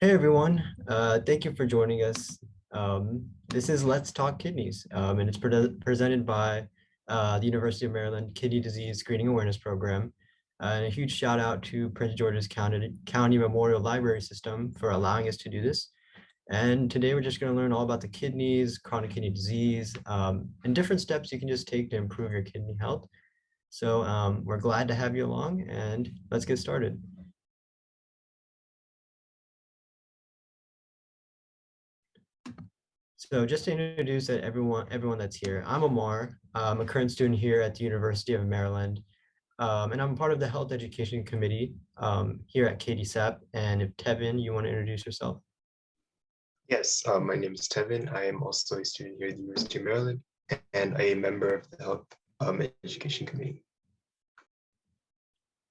Hey everyone, thank you for joining us. This is Let's Talk Kidneys, and it's presented by the University of Maryland Kidney Disease Screening Awareness Program. And a huge shout out to Prince George's County Memorial Library System for allowing us to do this. And today we're just going to learn all about the kidneys, chronic kidney disease, and different steps you can just take to improve your kidney health. So we're glad to have you along, and let's get started. So just to introduce everyone that's here, I'm Amar. I'm a current student here at the University of Maryland, and I'm part of the Health Education Committee here at KDSAP. And if Tevin, you want to introduce yourself? Yes, my name is Tevin. I am also a student here at the University of Maryland and a member of the Health Education Committee.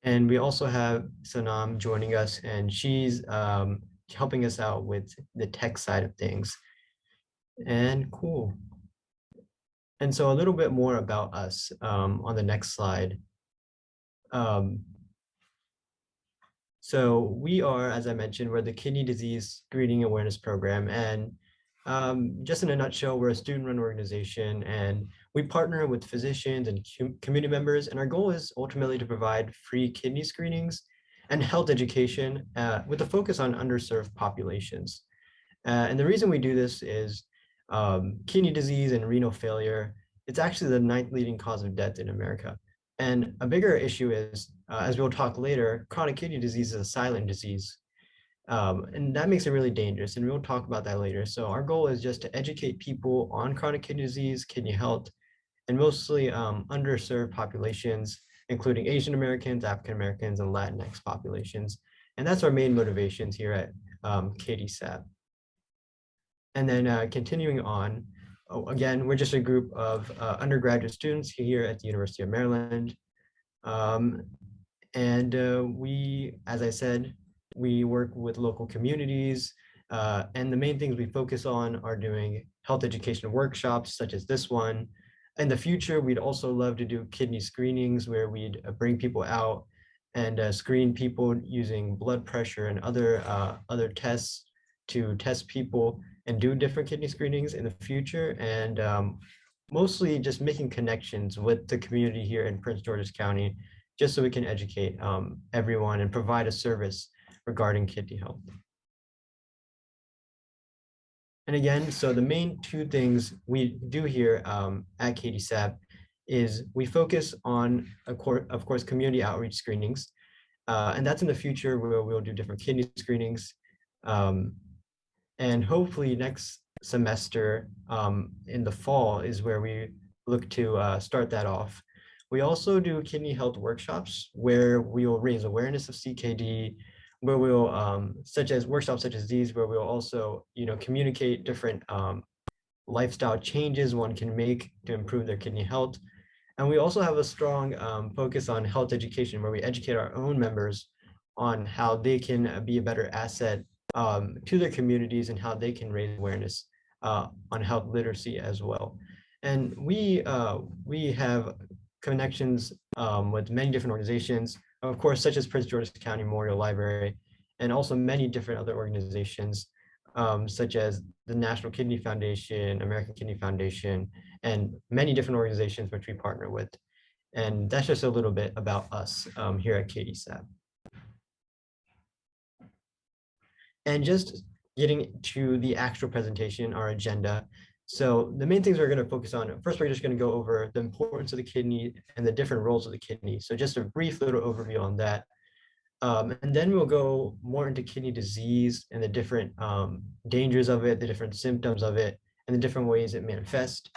And we also have Sanam joining us, and she's helping us out with the tech side of things. And cool. And so a little bit more about us on the next slide. So we are, as I mentioned, we're the Kidney Disease Screening Awareness Program. And just in a nutshell, we're a student-run organization, and we partner with physicians and community members. And our goal is ultimately to provide free kidney screenings and health education with a focus on underserved populations. And the reason we do this is kidney disease and renal failure. It's actually the 9th leading cause of death in America. And a bigger issue is, as we'll talk later, chronic kidney disease is a silent disease. And that makes it really dangerous. And we'll talk about that later. So our goal is just to educate people on chronic kidney disease, kidney health, and mostly underserved populations, including Asian Americans, African Americans, and Latinx populations. And that's our main motivations here at KDSAP. And then continuing on, again, we're just a group of undergraduate students here at the University of Maryland. We, as I said, we work with local communities. And the main things we focus on are doing health education workshops such as this one. In the future, we'd also love to do kidney screenings where we'd bring people out and screen people using blood pressure and other tests to test people and do different kidney screenings in the future. And mostly just making connections with the community here in Prince George's County, just so we can educate everyone and provide a service regarding kidney health. And again, so the main two things we do here at KDSAP is we focus on, of course, community outreach screenings. And that's in the future where we'll do different kidney screenings. And hopefully next semester in the fall is where we look to start that off. We also do kidney health workshops where we will raise awareness of CKD, where we'll workshops such as these, where we'll also communicate different lifestyle changes one can make to improve their kidney health. And we also have a strong focus on health education, where we educate our own members on how they can be a better asset to their communities and how they can raise awareness on health literacy as well. And we have connections with many different organizations, of course, such as Prince George's County Memorial Library, and also many different other organizations, such as the National Kidney Foundation, American Kidney Foundation, and many different organizations which we partner with. And that's just a little bit about us here at KDSAP. And just getting to the actual presentation, our agenda. So the main things we're going to focus on, first, we're just going to go over the importance of the kidney and the different roles of the kidney. So just a brief little overview on that. And then we'll go more into kidney disease and the different dangers of it, the different symptoms of it, and the different ways it manifests.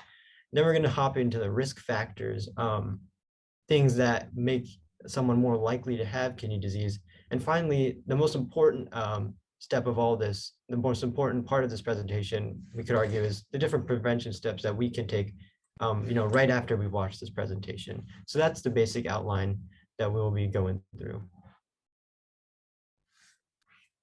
Then we're going to hop into the risk factors, things that make someone more likely to have kidney disease. And finally, the most important step of all this, the most important part of this presentation, we could argue, is the different prevention steps that we can take right after we watch this presentation. So that's the basic outline that we'll be going through.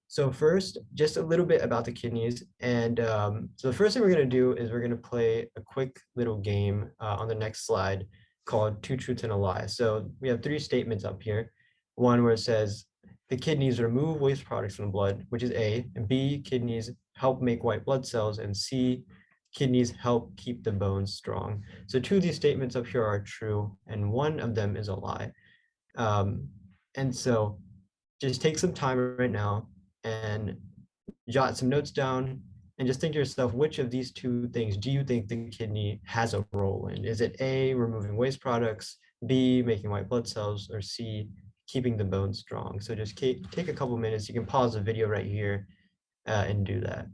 So first, just a little bit about the kidneys. And so the first thing we're going to do is we're going to play a quick little game on the next slide called Two Truths and a Lie. So we have 3 statements up here. One where it says, the kidneys remove waste products from the blood, which is A, and B, kidneys help make white blood cells, and C, kidneys help keep the bones strong. So two of these statements up here are true, and one of them is a lie. Um, and so just take some time right now and jot some notes down and just think to yourself, which of these two things do you think the kidney has a role in? Is it A, removing waste products, B, making white blood cells, or C, keeping the bone strong? So just take a couple minutes. You can pause the video right here and do that.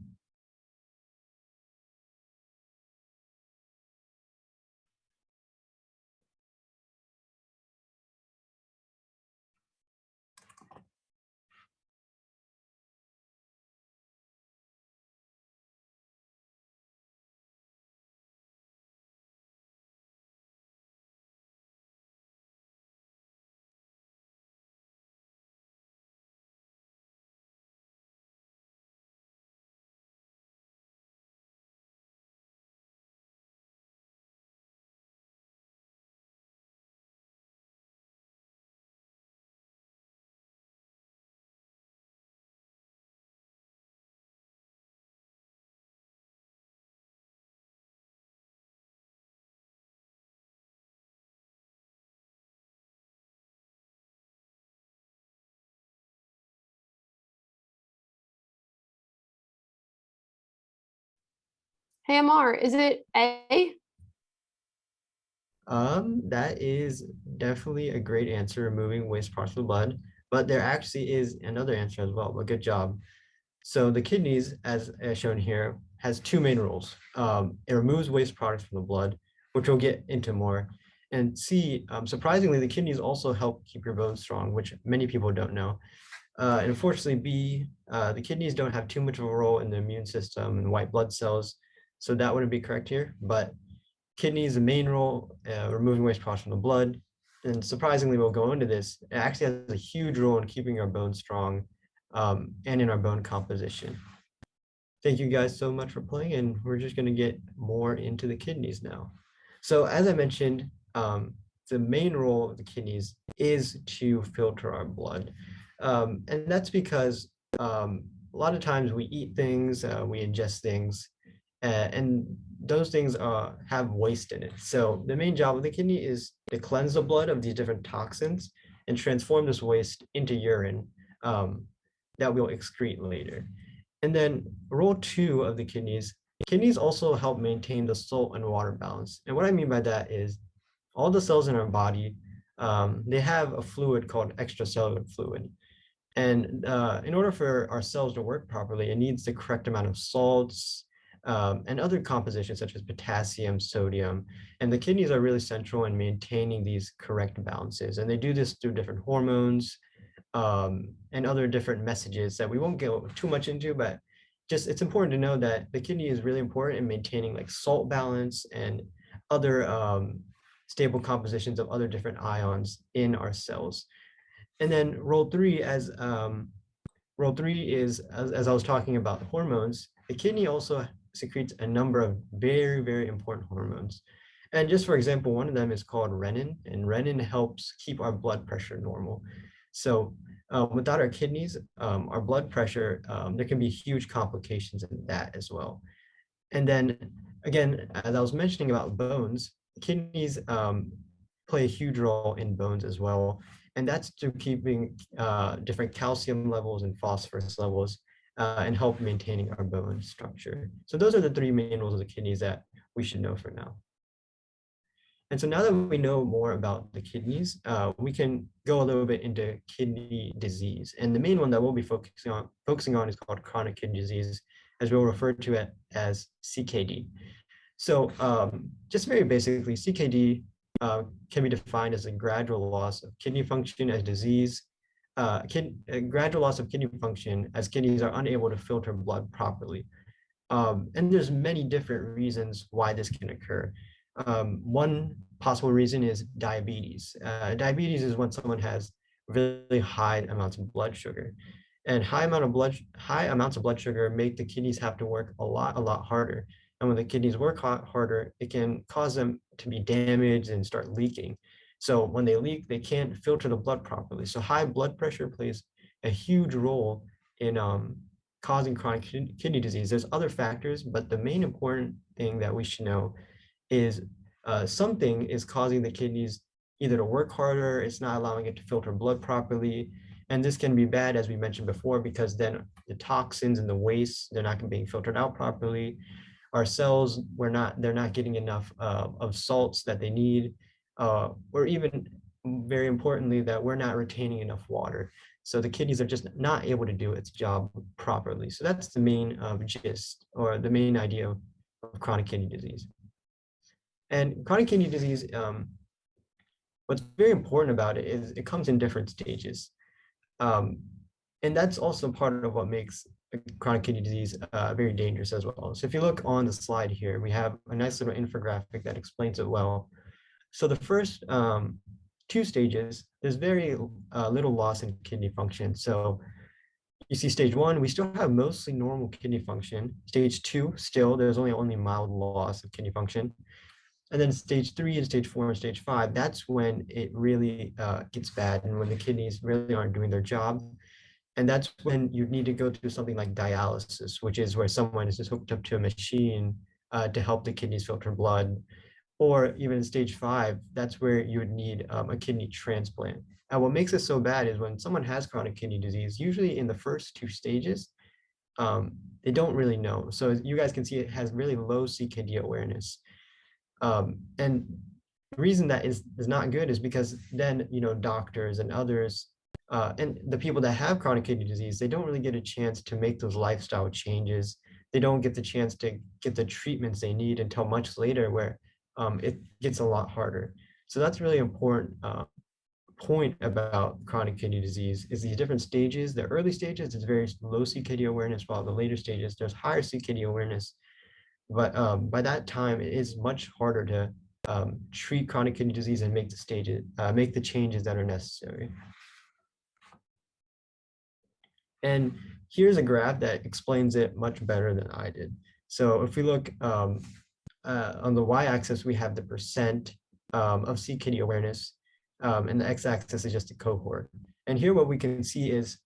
Hey, Amar, is it A? That is definitely a great answer, removing waste products from the blood, but there actually is another answer as well, but good job. So the kidneys, as shown here, has two main roles. It removes waste products from the blood, which we'll get into more. And C, surprisingly, the kidneys also help keep your bones strong, which many people don't know. And unfortunately, B, the kidneys don't have too much of a role in the immune system and white blood cells, so that wouldn't be correct here. But kidneys, the main role, removing waste products from the blood. And surprisingly, we'll go into this. It actually has a huge role in keeping our bones strong and in our bone composition. Thank you guys so much for playing, and we're just going to get more into the kidneys now. So as I mentioned, the main role of the kidneys is to filter our blood. And that's because a lot of times we eat things, we ingest things, and those things have waste in it. So the main job of the kidney is to cleanse the blood of these different toxins and transform this waste into urine that we'll excrete later. And then role two of the kidneys also help maintain the salt and water balance. And what I mean by that is all the cells in our body, they have a fluid called extracellular fluid. And in order for our cells to work properly, it needs the correct amount of salts and other compositions such as potassium, sodium. And the kidneys are really central in maintaining these correct balances. And they do this through different hormones and other different messages that we won't go too much into, but just it's important to know that the kidney is really important in maintaining like salt balance and other stable compositions of other different ions in our cells. And then role three is, as I was talking about the hormones, the kidney also secretes a number of very, very important hormones. And just for example, one of them is called renin, and renin helps keep our blood pressure normal. So without our kidneys, our blood pressure, there can be huge complications in that as well. And then again, as I was mentioning about bones, kidneys play a huge role in bones as well. And that's through keeping different calcium levels and phosphorus levels and help maintaining our bone structure. So those are the three main roles of the kidneys that we should know for now. And so now that we know more about the kidneys, we can go a little bit into kidney disease. And the main one that we'll be focusing on is called chronic kidney disease, as we'll refer to it as CKD. So just very basically, CKD can be defined as a gradual loss of kidney function as disease, a gradual loss of kidney function as kidneys are unable to filter blood properly. And there's many different reasons why this can occur. One possible reason is diabetes. Diabetes is when someone has really high amounts of blood sugar, and high amounts of blood sugar make the kidneys have to work a lot harder. And when the kidneys work harder, it can cause them to be damaged and start leaking. So when they leak, they can't filter the blood properly. So high blood pressure plays a huge role in causing chronic kidney disease. There's other factors, but the main important thing that we should know is something is causing the kidneys either to work harder, it's not allowing it to filter blood properly. And this can be bad, as we mentioned before, because then the toxins and the waste, they're not being filtered out properly. Our cells, they're not getting enough of salts that they need, or even very importantly, that we're not retaining enough water. So the kidneys are just not able to do its job properly. So that's the main gist, or the main idea of chronic kidney disease. And chronic kidney disease, what's very important about it is it comes in different stages. And that's also part of what makes chronic kidney disease very dangerous as well. So if you look on the slide here, we have a nice little infographic that explains it well. So the first two stages, there's very little loss in kidney function. So you see stage 1, we still have mostly normal kidney function. Stage 2, still, there's only mild loss of kidney function. And then stage 3 and stage 4 and stage 5, that's when it really gets bad and when the kidneys really aren't doing their job. And that's when you need to go through something like dialysis, which is where someone is just hooked up to a machine to help the kidneys filter blood. Or even in stage 5, that's where you would need a kidney transplant. And what makes it so bad is when someone has chronic kidney disease, usually in the first 2 stages, they don't really know. So you guys can see it has really low CKD awareness. And the reason that is not good is because then, doctors and others, and the people that have chronic kidney disease, they don't really get a chance to make those lifestyle changes. They don't get the chance to get the treatments they need until much later, where it gets a lot harder. So that's really important point about chronic kidney disease is these different stages. The early stages is very low CKD awareness, while the later stages, there's higher CKD awareness. But by that time, it is much harder to treat chronic kidney disease and make the changes that are necessary. And here's a graph that explains it much better than I did. So if we look on the y-axis, we have the percent of CKD awareness, and the x-axis is just a cohort. And here what we can see is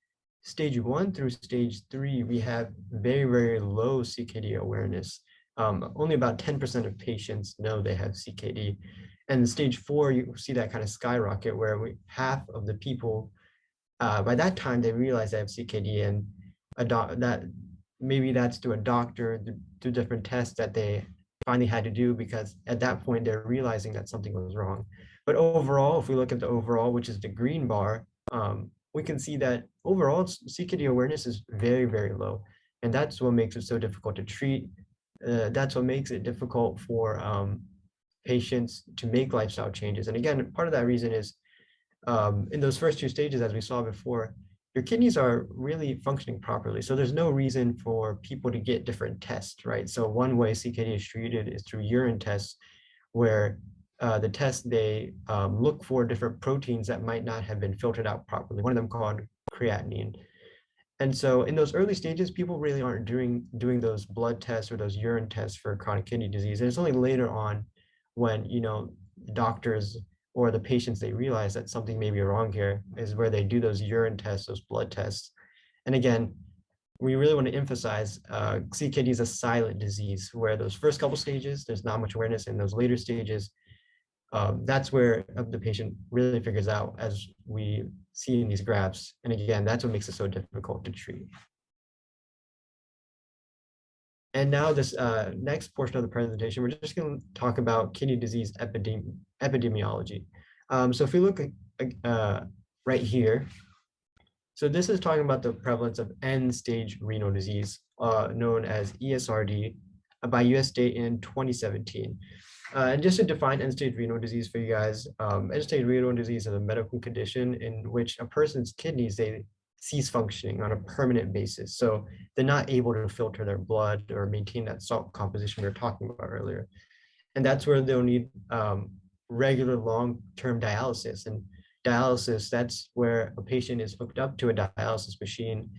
stage 1 through stage 3, we have very, very low CKD awareness. Only about 10% of patients know they have CKD. And in stage 4, you see that kind of skyrocket where half of the people, by that time, they realize they have CKD, and that maybe that's through a doctor, through different tests that they finally had to do, because at that point, they're realizing that something was wrong. But overall, if we look at the overall, which is the green bar, we can see that overall CKD awareness is very, very low. And that's what makes it so difficult to treat. That's what makes it difficult for patients to make lifestyle changes. And again, part of that reason is in those first 2 stages, as we saw before, your kidneys are really functioning properly. So there's no reason for people to get different tests, right? So one way CKD is treated is through urine tests, where the test, they look for different proteins that might not have been filtered out properly, one of them called creatinine. And so in those early stages, people really aren't doing those blood tests or those urine tests for chronic kidney disease. And it's only later on when, doctors or the patients, they realize that something may be wrong here, is where they do those urine tests, those blood tests. And again, we really want to emphasize CKD is a silent disease, where those first couple stages, there's not much awareness. In those later stages, that's where the patient really figures out, as we see in these graphs. And again, that's what makes it so difficult to treat. And now this next portion of the presentation, we're just going to talk about kidney disease epidemiology. So if we look right here, so this is talking about the prevalence of end-stage renal disease, known as ESRD, by USDA in 2017. And just to define end-stage renal disease for you guys, end-stage renal disease is a medical condition in which a person's kidneys, they cease functioning on a permanent basis. So they're not able to filter their blood or maintain that salt composition we were talking about earlier. And that's where they'll need regular long-term dialysis. And dialysis, that's where a patient is hooked up to a dialysis machine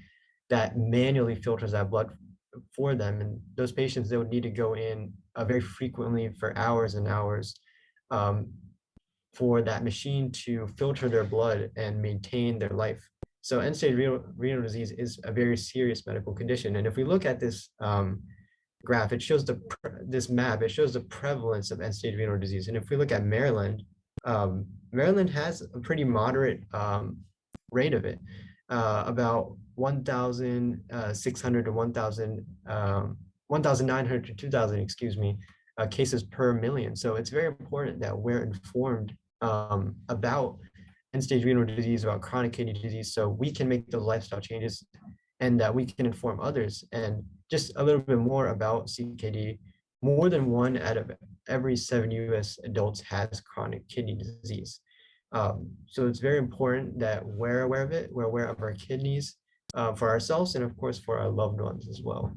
that manually filters that blood for them. And those patients, they would need to go in very frequently for hours and hours for that machine to filter their blood and maintain their life. So end-stage renal disease is a very serious medical condition. And if we look at this graph, it shows this map, it shows the prevalence of end-stage renal disease. And if we look at Maryland, Maryland has a pretty moderate rate of it, about 1,600 to 1,900 to 2,000, excuse me, cases per million. So it's very important that we're informed about end-stage renal disease, about chronic kidney disease, so we can make those lifestyle changes and that we can inform others. And just a little bit more about CKD, more than 1 out of every 7 US adults has chronic kidney disease. So it's very important that we're aware of it, we're aware of our kidneys for ourselves and of course for our loved ones as well.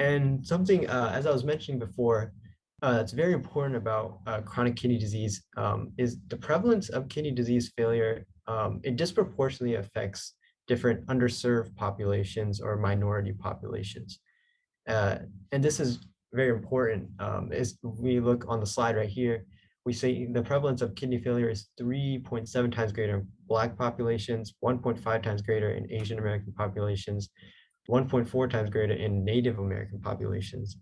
And something, as I was mentioning before, that's very important about chronic kidney disease is the prevalence of kidney disease failure. It disproportionately affects different underserved populations or minority populations. And this is very important. As we look on the slide right here, we say the prevalence of kidney failure is 3.7 times greater in Black populations, 1.5 times greater in Asian American populations, 1.4 times greater in Native American populations.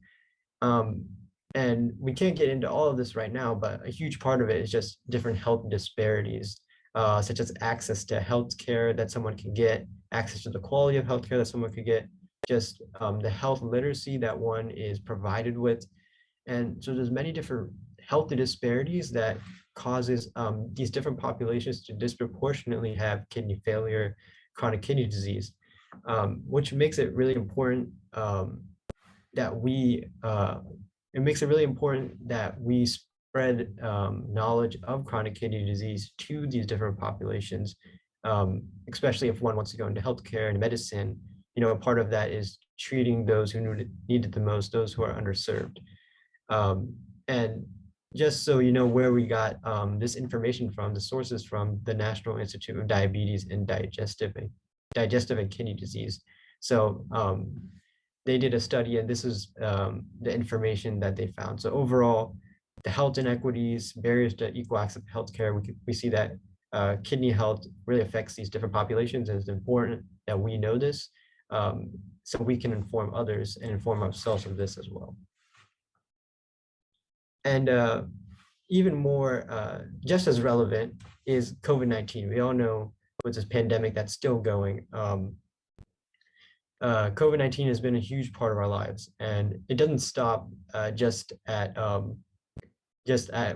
And we can't get into all of this right now, but a huge part of it is just different health disparities, such as access to healthcare that someone can get, access to the quality of healthcare that someone could get, just the health literacy that one is provided with. And so there's many different health disparities that causes these different populations to disproportionately have kidney failure, chronic kidney disease, which makes it really important that we spread knowledge of chronic kidney disease to these different populations, especially if one wants to go into healthcare and medicine. You know, part of that is treating those who need it the most, those who are underserved. And just so you know where we got this information from, the sources from the National Institute of Diabetes and Digestive and Kidney Disease. So they did a study, and this is the information that they found. So overall, the health inequities, barriers to equal access to healthcare, we see that kidney health really affects these different populations, and it's important that we know this so we can inform others and inform ourselves of this as well. And even more, just as relevant is COVID-19. We all know with this pandemic that's still going, COVID-19 has been a huge part of our lives, and it doesn't stop just at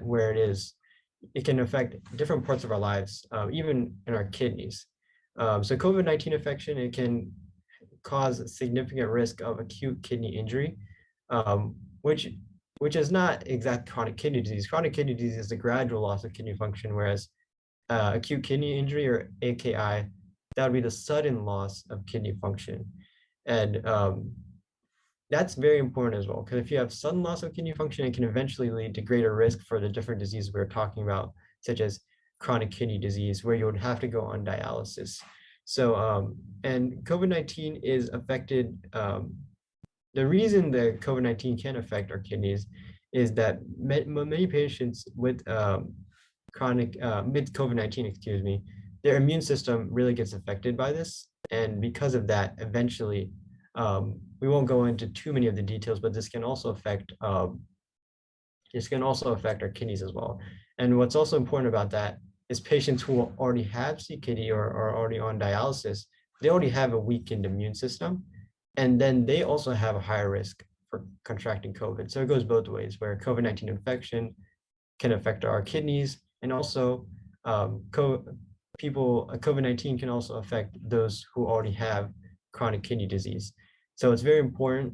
where it is. It can affect different parts of our lives, even in our kidneys. So COVID-19 infection, it can cause a significant risk of acute kidney injury, which is not exact chronic kidney disease. Chronic kidney disease is the gradual loss of kidney function, whereas acute kidney injury, or AKI, that would be the sudden loss of kidney function. And that's very important as well, because if you have sudden loss of kidney function, it can eventually lead to greater risk for the different diseases we were talking about, such as chronic kidney disease, where you would have to go on dialysis. So, and COVID-19 is affected, the reason that COVID-19 can affect our kidneys is that many patients with COVID-19, excuse me, their immune system really gets affected by this. And because of that, eventually, we won't go into too many of the details, but this can also affect our kidneys as well. And what's also important about that is patients who already have CKD or are already on dialysis, they already have a weakened immune system. And then they also have a higher risk for contracting COVID. So it goes both ways, where COVID-19 infection can affect our kidneys, and also COVID-19 can also affect those who already have chronic kidney disease. So it's very important,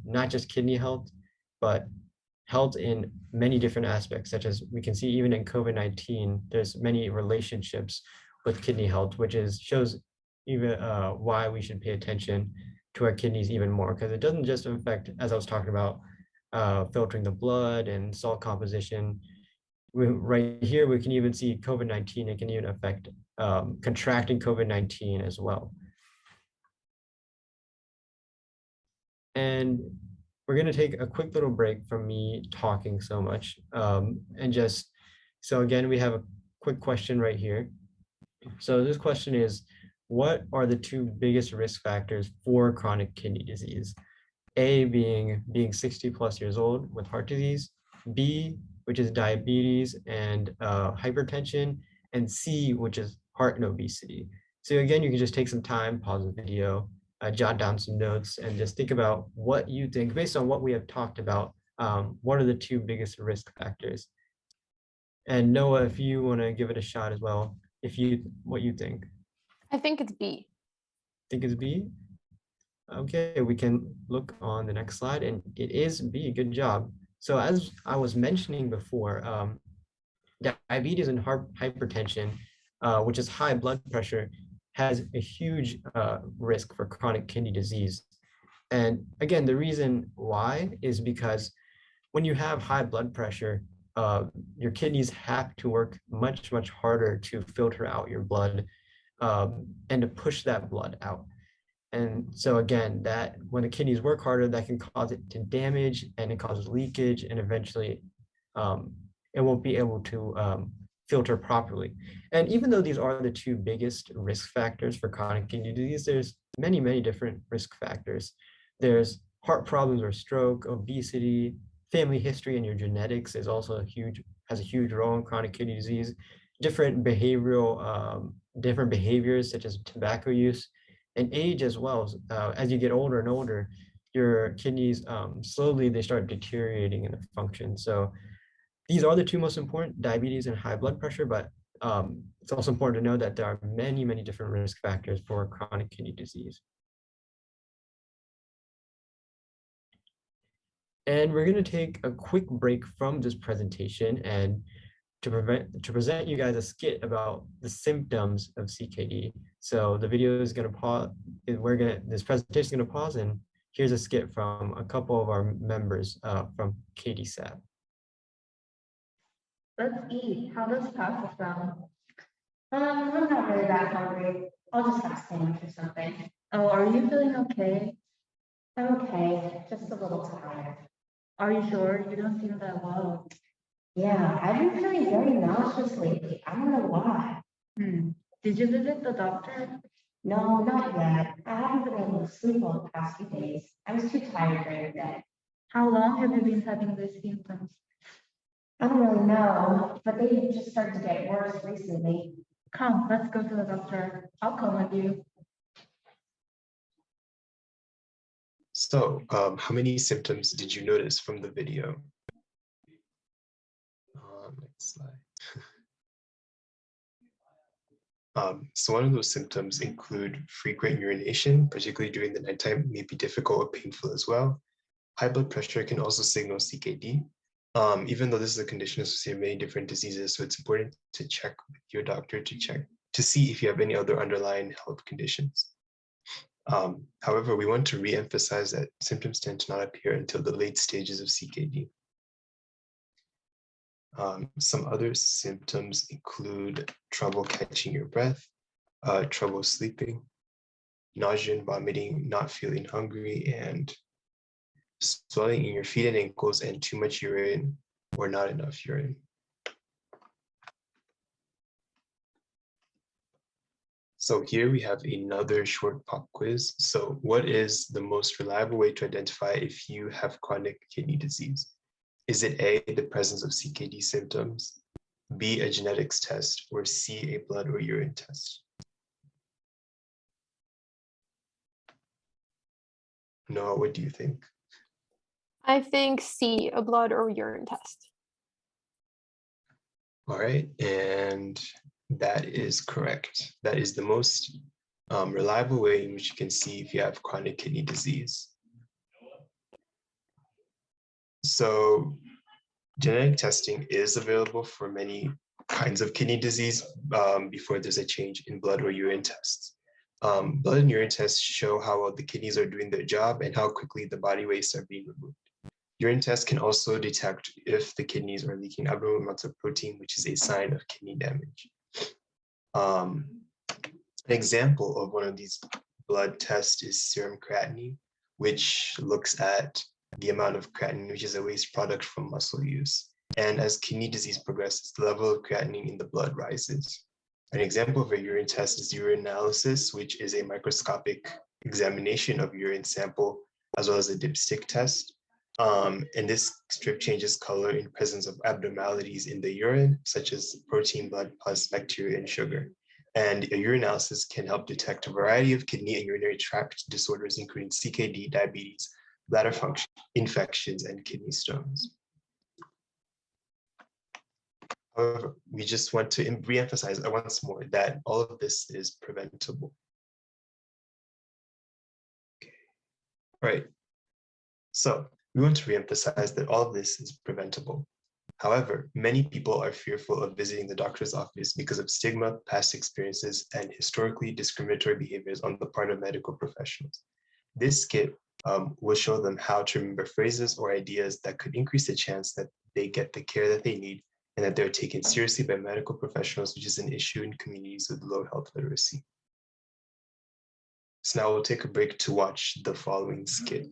not just kidney health, but health in many different aspects, such as we can see even in COVID-19, there's many relationships with kidney health, which shows even why we should pay attention to our kidneys even more, because it doesn't just affect, as I was talking about, filtering the blood and salt composition. Right here, we can even see COVID-19, it can even affect contracting COVID-19 as well. And we're going to take a quick little break from me talking so much. So again, we have a quick question right here. So this question is, what are the two biggest risk factors for chronic kidney disease? A being 60 plus years old with heart disease, B, which is diabetes and hypertension, and C, which is heart and obesity. So again, you can just take some time, pause the video, jot down some notes, and just think about what you think, based on what we have talked about, what are the two biggest risk factors? And Noah, if you want to give it a shot as well, what you think. I think it's B. Think it's B? Okay, we can look on the next slide, and it is B. Good job. So as I was mentioning before, diabetes and hypertension, which is high blood pressure, has a huge risk for chronic kidney disease. And again, the reason why is because when you have high blood pressure, your kidneys have to work much, much harder to filter out your blood and to push that blood out. And so again, that when the kidneys work harder, that can cause it to damage, and it causes leakage, and eventually it won't be able to filter properly. And even though these are the two biggest risk factors for chronic kidney disease, there's many, many different risk factors. There's heart problems or stroke, obesity, family history, and your genetics has a huge role in chronic kidney disease. Different behaviors such as tobacco use, and age as well. As you get older and older, your kidneys slowly they start deteriorating in the function. So these are the two most important: diabetes and high blood pressure. But it's also important to know that there are many, many different risk factors for chronic kidney disease. And we're going to take a quick break from this presentation and to present you guys a skit about the symptoms of CKD. So the video is going to pause. This presentation is going to pause, and here's a skit from a couple of our members from KDSAP. Let's eat. How does pasta sound? I'm not really that hungry. I'll just have a sandwich or something. Oh, are you feeling okay? I'm okay, just a little tired. Are you sure? You don't seem that well. Yeah, I've been feeling very nauseous lately. I don't know why. Did you visit the doctor? No, not yet. I haven't been able to sleep all the past few days. I was too tired during the day. How long have you been having these symptoms? I don't really know, but they just started to get worse recently. Come, let's go to the doctor. I'll come with you. So, how many symptoms did you notice from the video? Next slide. So one of those symptoms include frequent urination, particularly during the nighttime, may be difficult or painful as well. High blood pressure can also signal CKD, even though this is a condition associated with many different diseases. So it's important to check with your doctor to see if you have any other underlying health conditions. However, we want to re-emphasize that symptoms tend to not appear until the late stages of CKD. Some other symptoms include trouble catching your breath, trouble sleeping, nausea and vomiting, not feeling hungry, and swelling in your feet and ankles, and too much urine or not enough urine. So here we have another short pop quiz. So what is the most reliable way to identify if you have chronic kidney disease? Is it A, the presence of CKD symptoms, B, a genetics test, or C, a blood or urine test? Noah, what do you think? I think C, a blood or urine test. All right, and that is correct. That is the most reliable way in which you can see if you have chronic kidney disease. So genetic testing is available for many kinds of kidney disease before there's a change in blood or urine tests. Blood and urine tests show how well the kidneys are doing their job and how quickly the body wastes are being removed. Urine tests can also detect if the kidneys are leaking abnormal amounts of protein, which is a sign of kidney damage. An example of one of these blood tests is serum creatinine, which looks at the amount of creatinine, which is a waste product from muscle use. And as kidney disease progresses, the level of creatinine in the blood rises. An example of a urine test is urinalysis, which is a microscopic examination of urine sample, as well as a dipstick test. And this strip changes color in presence of abnormalities in the urine, such as protein, blood plus bacteria and sugar. And a urinalysis can help detect a variety of kidney and urinary tract disorders, including CKD, diabetes, bladder function, infections, and kidney stones. However, we just want to re-emphasize once more that all of this is preventable. Okay. All right. So we want to re-emphasize that all of this is preventable. However, many people are fearful of visiting the doctor's office because of stigma, past experiences, and historically discriminatory behaviors on the part of medical professionals. This kit will show them how to remember phrases or ideas that could increase the chance that they get the care that they need and that they're taken seriously by medical professionals, which is an issue in communities with low health literacy. So now we'll take a break to watch the following skit.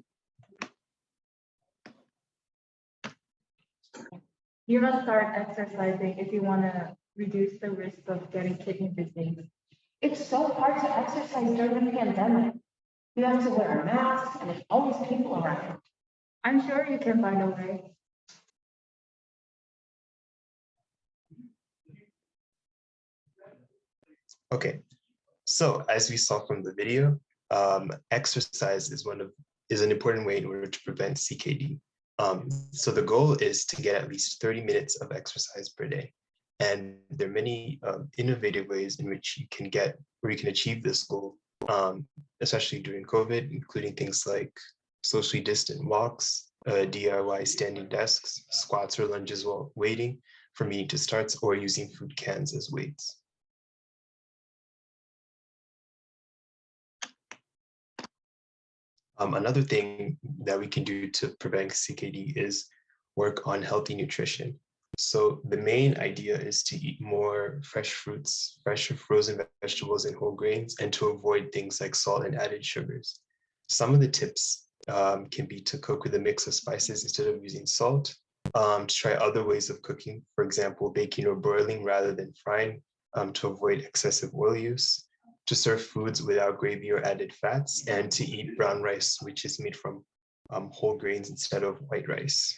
You must start exercising if you want to reduce the risk of getting kidney disease. It's so hard to exercise during the pandemic. You have to wear a mask and there's always people around. I'm sure you can find a way. Okay, so as we saw from the video, exercise is an important way in order to prevent CKD. So the goal is to get at least 30 minutes of exercise per day. And there are many innovative ways in which you can achieve this goal, especially during COVID, including things like socially distant walks, DIY standing desks, squats or lunges while waiting for meeting to start, or using food cans as weights. Another thing that we can do to prevent CKD is work on healthy nutrition. So the main idea is to eat more fresh fruits, fresh frozen vegetables and whole grains, and to avoid things like salt and added sugars. Some of the tips can be to cook with a mix of spices instead of using salt, to try other ways of cooking, for example, baking or broiling rather than frying, to avoid excessive oil use, to serve foods without gravy or added fats, and to eat brown rice, which is made from whole grains instead of white rice.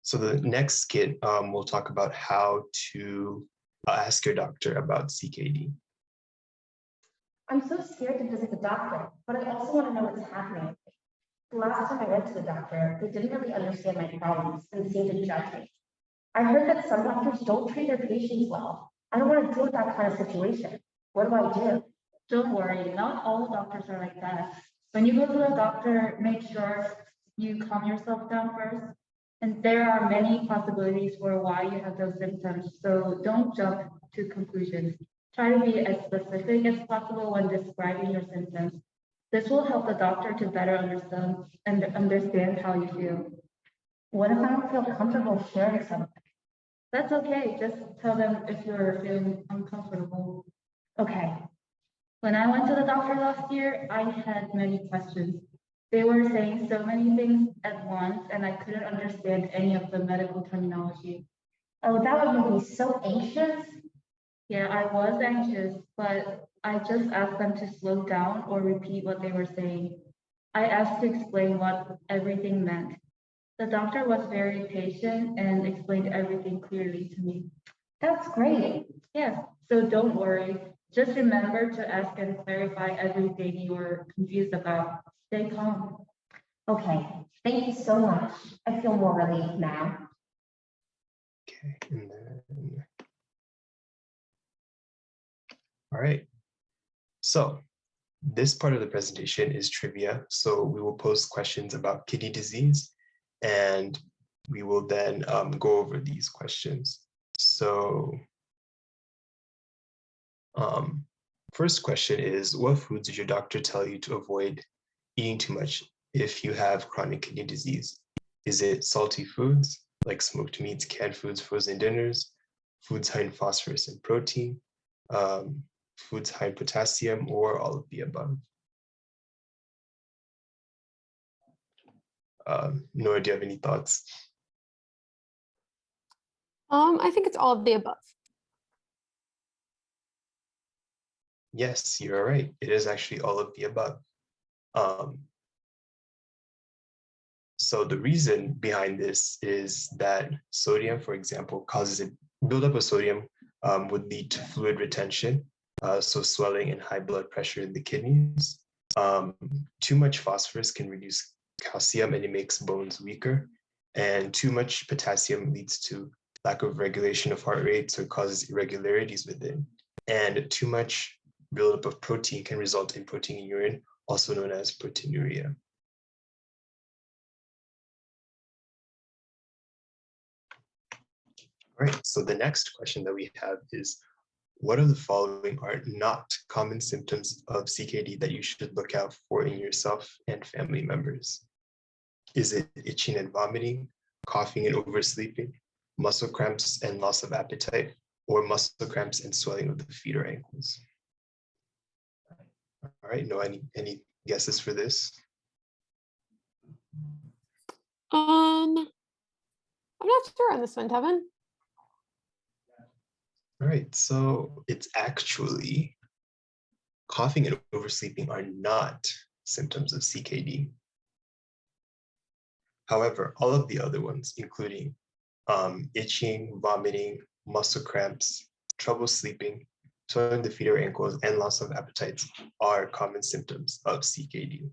So the next skit will talk about how to ask your doctor about CKD. I'm so scared to visit the doctor, but I also want to know what's happening. The last time I went to the doctor, they didn't really understand my problems and seemed to judge me. I heard that some doctors don't treat their patients well. I don't want to deal with that kind of situation. What do I do? Don't worry, not all doctors are like that. When you go to the doctor, make sure you calm yourself down first. And there are many possibilities for why you have those symptoms, so don't jump to conclusions. Try to be as specific as possible when describing your symptoms. This will help the doctor to better understand how you feel. What if I don't feel comfortable sharing something? That's okay, just tell them if you're feeling uncomfortable. Okay. When I went to the doctor last year, I had many questions. They were saying so many things at once, and I couldn't understand any of the medical terminology. Oh, that would make me so anxious. Yeah, I was anxious, but I just asked them to slow down or repeat what they were saying. I asked to explain what everything meant. The doctor was very patient and explained everything clearly to me. That's great. Yes, so don't worry. Just remember to ask and clarify everything you are confused about. Stay calm. Okay, thank you so much. I feel more relieved now. Okay, and then, all right. So this part of the presentation is trivia. So we will pose questions about kidney disease, and we will then go over these questions. So first question is, what foods did your doctor tell you to avoid eating too much if you have chronic kidney disease? Is it salty foods like smoked meats, canned foods, frozen dinners, foods high in phosphorus and protein, foods high in potassium, or all of the above? Nora, do you have any thoughts? I think it's all of the above. Yes, you're right. It is actually all of the above. So the reason behind this is that sodium, for example, causes a buildup of sodium would lead to fluid retention, so swelling and high blood pressure in the kidneys. Too much phosphorus can reduce calcium and it makes bones weaker. And too much potassium leads to lack of regulation of heart rates or causes irregularities within. And too much buildup of protein can result in protein in urine, also known as proteinuria. All right, so the next question that we have is, what of the following are not common symptoms of CKD that you should look out for in yourself and family members? Is it itching and vomiting, coughing and oversleeping, muscle cramps and loss of appetite, or muscle cramps and swelling of the feet or ankles? All right, no, any guesses for this? I'm not sure on this one, Tevin. All right, so it's actually coughing and oversleeping are not symptoms of CKD. However, all of the other ones, including itching, vomiting, muscle cramps, trouble sleeping, swelling the feet or ankles, and loss of appetites are common symptoms of CKD.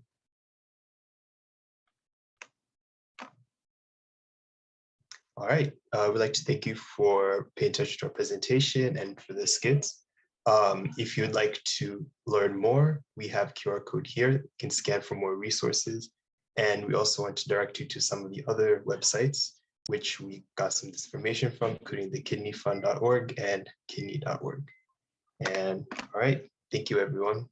All right, we'd like to thank you for paying attention to our presentation and for the skits. If you'd like to learn more, we have QR code here. You can scan for more resources. And we also want to direct you to some of the other websites, which we got some information from, including the kidneyfund.org and kidney.org. And all right, thank you, everyone.